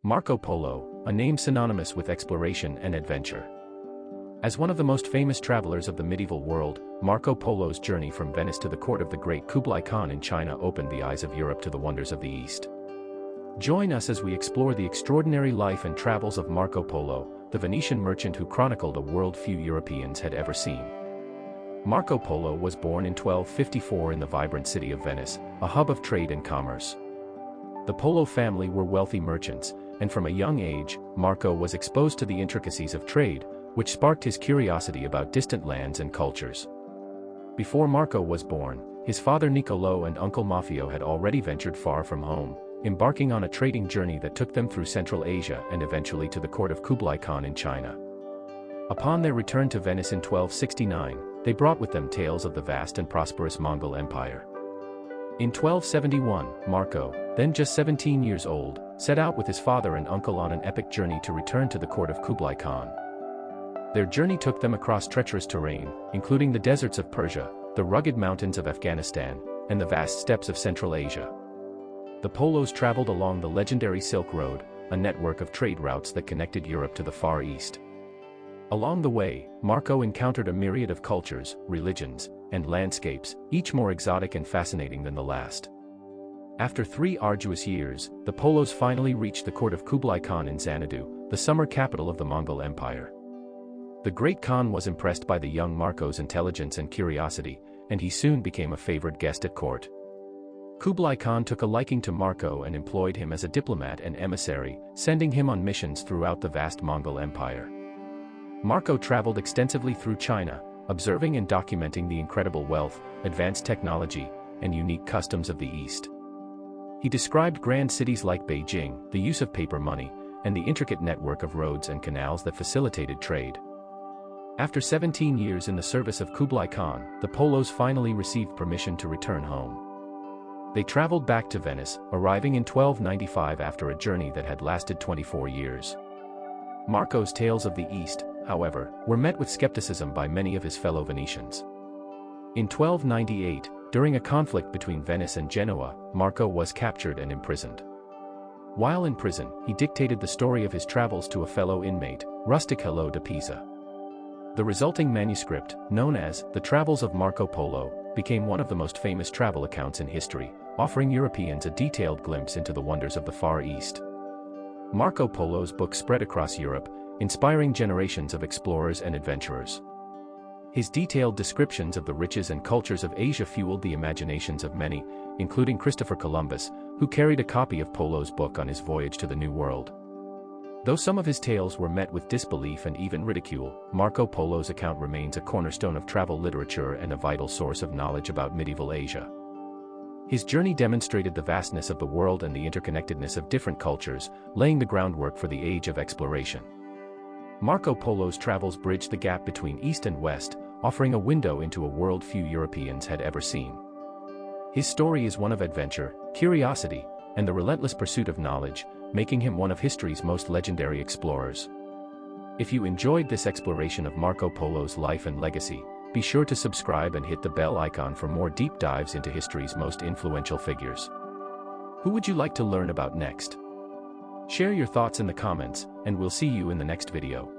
Marco Polo, a name synonymous with exploration and adventure. As one of the most famous travelers of the medieval world, Marco Polo's journey from Venice to the court of the great Kublai Khan in China opened the eyes of Europe to the wonders of the East. Join us as we explore the extraordinary life and travels of Marco Polo, the Venetian merchant who chronicled a world few Europeans had ever seen. Marco Polo was born in 1254 in the vibrant city of Venice, a hub of trade and commerce. The Polo family were wealthy merchants, and from a young age, Marco was exposed to the intricacies of trade, which sparked his curiosity about distant lands and cultures. Before Marco was born, his father Niccolò and uncle Maffeo had already ventured far from home, embarking on a trading journey that took them through Central Asia and eventually to the court of Kublai Khan in China. Upon their return to Venice in 1269, they brought with them tales of the vast and prosperous Mongol Empire. In 1271, Marco, then just 17 years old, set out with his father and uncle on an epic journey to return to the court of Kublai Khan. Their journey took them across treacherous terrain, including the deserts of Persia, the rugged mountains of Afghanistan, and the vast steppes of Central Asia. The Polos traveled along the legendary Silk Road, a network of trade routes that connected Europe to the Far East. Along the way, Marco encountered a myriad of cultures, religions, and landscapes, each more exotic and fascinating than the last. After 3 arduous years, the Polos finally reached the court of Kublai Khan in Xanadu, the summer capital of the Mongol Empire. The great Khan was impressed by the young Marco's intelligence and curiosity, and he soon became a favored guest at court. Kublai Khan took a liking to Marco and employed him as a diplomat and emissary, sending him on missions throughout the vast Mongol Empire. Marco traveled extensively through China, observing and documenting the incredible wealth, advanced technology, and unique customs of the East. He described grand cities like Beijing, the use of paper money, and the intricate network of roads and canals that facilitated trade. After 17 years in the service of Kublai Khan, the Polos finally received permission to return home. They traveled back to Venice, arriving in 1295 after a journey that had lasted 24 years. Marco's tales of the East, however, were met with skepticism by many of his fellow Venetians. In 1298, during a conflict between Venice and Genoa, Marco was captured and imprisoned. While in prison, he dictated the story of his travels to a fellow inmate, Rustichello da Pisa. The resulting manuscript, known as The Travels of Marco Polo, became one of the most famous travel accounts in history, offering Europeans a detailed glimpse into the wonders of the Far East. Marco Polo's book spread across Europe, inspiring generations of explorers and adventurers. His detailed descriptions of the riches and cultures of Asia fueled the imaginations of many, including Christopher Columbus, who carried a copy of Polo's book on his voyage to the New World. Though some of his tales were met with disbelief and even ridicule, Marco Polo's account remains a cornerstone of travel literature and a vital source of knowledge about medieval Asia. His journey demonstrated the vastness of the world and the interconnectedness of different cultures, laying the groundwork for the age of exploration. Marco Polo's travels bridged the gap between East and West, offering a window into a world few Europeans had ever seen. His story is one of adventure, curiosity, and the relentless pursuit of knowledge, making him one of history's most legendary explorers. If you enjoyed this exploration of Marco Polo's life and legacy, be sure to subscribe and hit the bell icon for more deep dives into history's most influential figures. Who would you like to learn about next? Share your thoughts in the comments, and we'll see you in the next video.